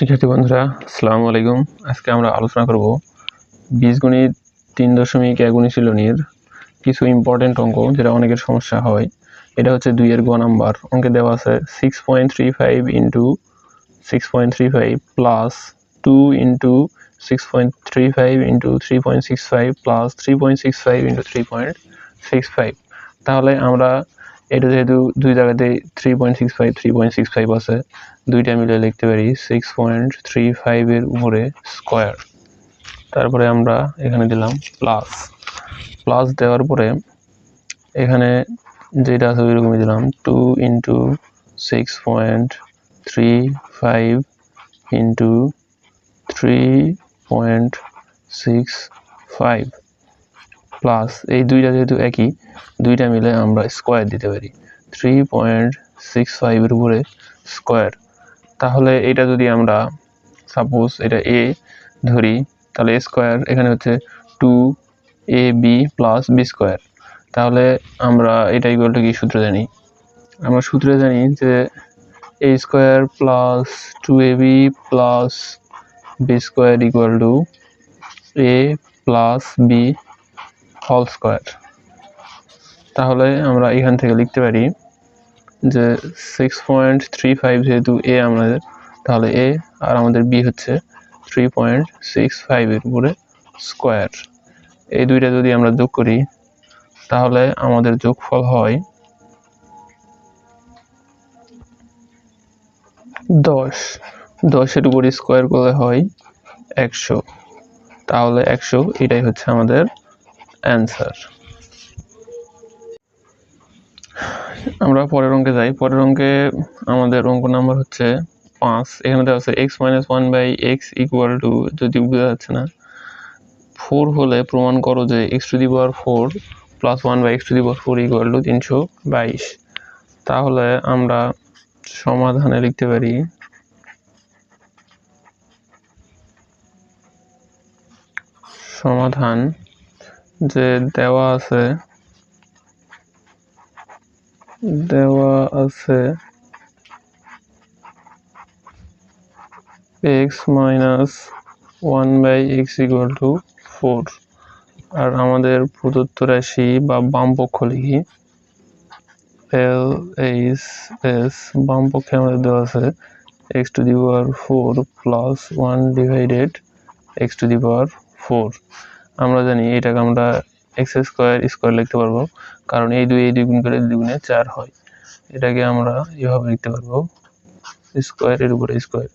শিক্ষার্থী বন্ধুরা আসসালামু আলাইকুম। আজকে আমরা আলোচনা করব বীজগণিত 3.1 অনুশীলনীর কিছু ইম্পর্টেন্ট অঙ্ক, যেটা অনেকের সমস্যা হয়। এটা হচ্ছে 2 এর গ নাম্বার অঙ্কে দেওয়া আছে 6.35 into 6.35 plus 2 into 6.35 into 3.65 plus 3.65 into 3.65। তাহলে আমরা এটা যেহেতু দুই জায়গাতে 3.65 আছে, দুইটা মিলে লিখতে পারি 6.35 এর উপরে স্কোয়ার। তারপরে আমরা এখানে দিলাম প্লাস দেওয়ার পরে এখানে যেটা আছে ওইরকমই দিলাম 2 ইন্টু 6.35 ইন্টু 3.65 প্লাস এই দুইটা যেহেতু একই, দুইটা মিলে আমরা স্কোয়ার দিতে পারি 3.65 এর উপরে স্কোয়ার। তাহলে এটা যদি আমরা সাপোজ এটা এ ধরি, তাহলে স্কোয়ার এখানে হচ্ছে 2ab প্লাস বি স্কোয়ার। তাহলে আমরা এটা ইকুয়াল টু কি সূত্র জানি? আমরা সূত্রে জানি যে a square plus 2ab plus b square equal to a plus b whole square. তাহলে আমরা এখান থেকে লিখতে পারি যে 6.35 যেহেতু এ আমাদের, তাহলে এ আর আমাদের বি হচ্ছে 3.65 এর উপরে স্কোয়ার। এই দুইটা যদি আমরা যোগ করি তাহলে আমাদের যোগফল হয় 10 এর উপরে স্কোয়ার করলে হয় 100। তাহলে 100 এটাই হচ্ছে আমাদের অ্যান্সার। আমরা পরের অঙ্কে যাই। পরের অঙ্কে আমাদের অঙ্ক নাম্বার হচ্ছে 5। এখানে দেওয়া আছে x-1/x ইকুয়াল টু, যদি বোঝা যাচ্ছে না, 4 হলে প্রমাণ করো যে x⁴ plus 1/x⁴ equal to 322। তাহলে আমরা সমাধানে লিখতে পারি সমাধান যে দেওয়া আছে x-1/x ইকুয়াল টু 4, আর আমাদের প্রদত্ত রাশি বা বাম পক্ষ লিখি LHS। বাম পক্ষে আমাদের দেওয়া আছে x⁴ প্লাস 1 ডিভাইডেড x⁴। আমরা জানি এটাকে আমরা x² লিখতে পারবো, কারণ এই দুই গুণ করে 2 গুণে 4 হয়। এটাকে আমরা এভাবে লিখতে পারবো স্কোয়ার এর উপরে স্কোয়ার।